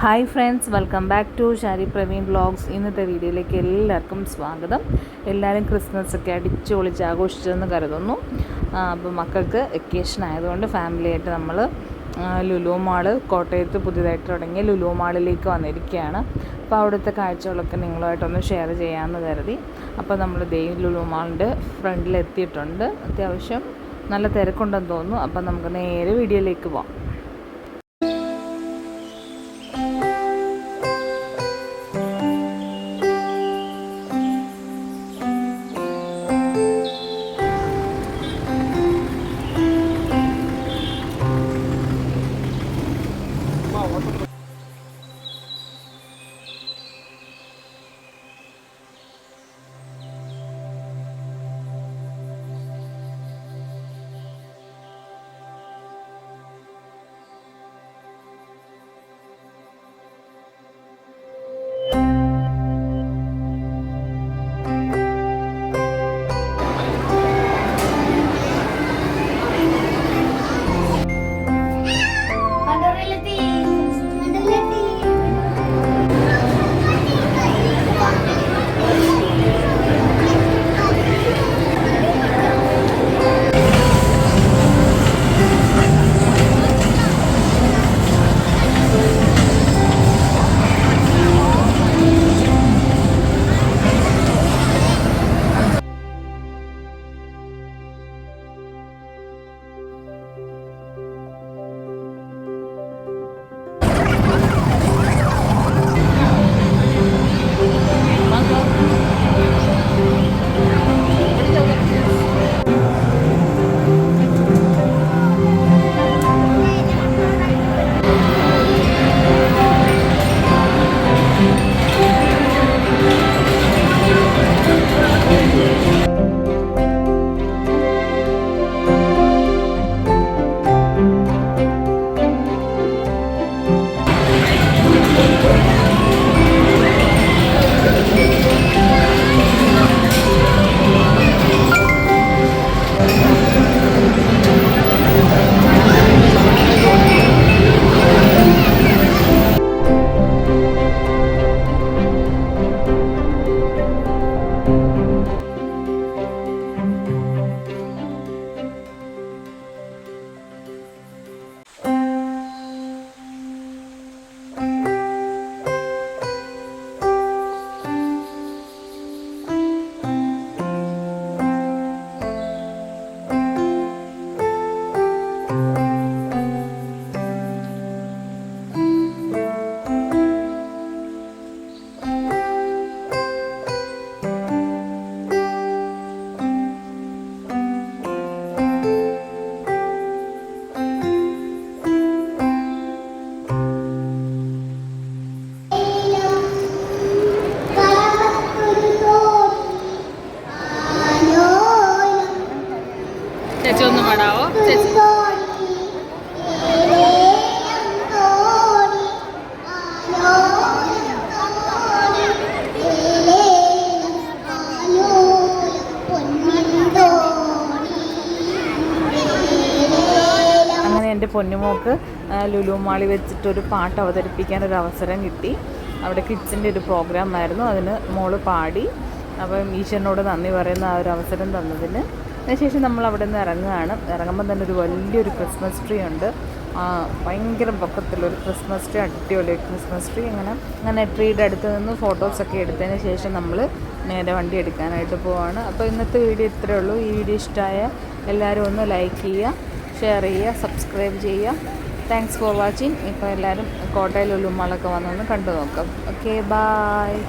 Hi friends, welcome back to Shari Praveen vlogs. ഇന്നത്തെ വീഡിയോയിലേക്ക് എല്ലാവർക്കും സ്വാഗതം. എല്ലാവരും ക്രിസ്മസൊക്കെ അടിച്ചു പൊളിച്ച് ആഘോഷിച്ചതെന്ന് കരുതുന്നു. അപ്പോൾ മക്കൾക്ക് വെക്കേഷൻ ആയതുകൊണ്ട് ഫാമിലിയായിട്ട് നമ്മൾ ലുലു മാള്, കോട്ടയത്ത് പുതിയതായിട്ട് തുടങ്ങിയ ലുലു മാളിലേക്ക് വന്നിരിക്കുകയാണ്. അപ്പോൾ അവിടുത്തെ കാഴ്ചകളൊക്കെ നിങ്ങളുമായിട്ടൊന്ന് ഷെയർ ചെയ്യാമെന്ന് കരുതി. അപ്പോൾ നമ്മൾ ലുലു മാളിൻ്റെ ഫ്രണ്ടിലെത്തിയിട്ടുണ്ട്. അത്യാവശ്യം നല്ല തിരക്കുണ്ടെന്ന് തോന്നുന്നു. അപ്പോൾ നമുക്ക് നേരെ വീഡിയോയിലേക്ക് പോകാം. ചേച്ചി ഒന്ന് പാടാവോ? ചേച്ചി അങ്ങനെ എൻ്റെ പൊന്നുമോക്ക് ലുലു മാളിൽ വെച്ചിട്ടൊരു പാട്ട് അവതരിപ്പിക്കാനൊരു അവസരം കിട്ടി. അവിടെ കിഡ്സിൻ്റെ ഒരു പ്രോഗ്രാം ആയിരുന്നു. അതിന് മോള് പാടി. അപ്പം ഈശ്വരനോട് നന്ദി പറയുന്ന ആ ഒരു അവസരം തന്നതിന്. അതിനുശേഷം നമ്മൾ അവിടെ നിന്ന് ഇറങ്ങുമ്പോൾ തന്നെ ഒരു വലിയൊരു ക്രിസ്മസ് ട്രീ ഉണ്ട്. ഭയങ്കര പൊക്കത്തിലൊരു ക്രിസ്മസ് ട്രീ, അടിപൊളി ക്രിസ്മസ് ട്രീ. അങ്ങനെ ട്രീയുടെ അടുത്ത് നിന്ന് ഫോട്ടോസൊക്കെ എടുത്തതിന് ശേഷം നമ്മൾ നേരെ വണ്ടി എടുക്കാനായിട്ട് പോവാണ്. അപ്പോൾ ഇന്നത്തെ വീഡിയോ ഇത്രയേ ഉള്ളൂ. ഈ വീഡിയോ ഇഷ്ടമായ എല്ലാവരും ഒന്ന് ലൈക്ക് ചെയ്യുക, ഷെയർ ചെയ്യുക, സബ്സ്ക്രൈബ് ചെയ്യുക. Thanks for watching. ഇപ്പോൾ എല്ലാവരും കോട്ടയം ലുലു മാളൊക്കെ വന്നൊന്ന് കണ്ടു നോക്കാം. Okay, bye.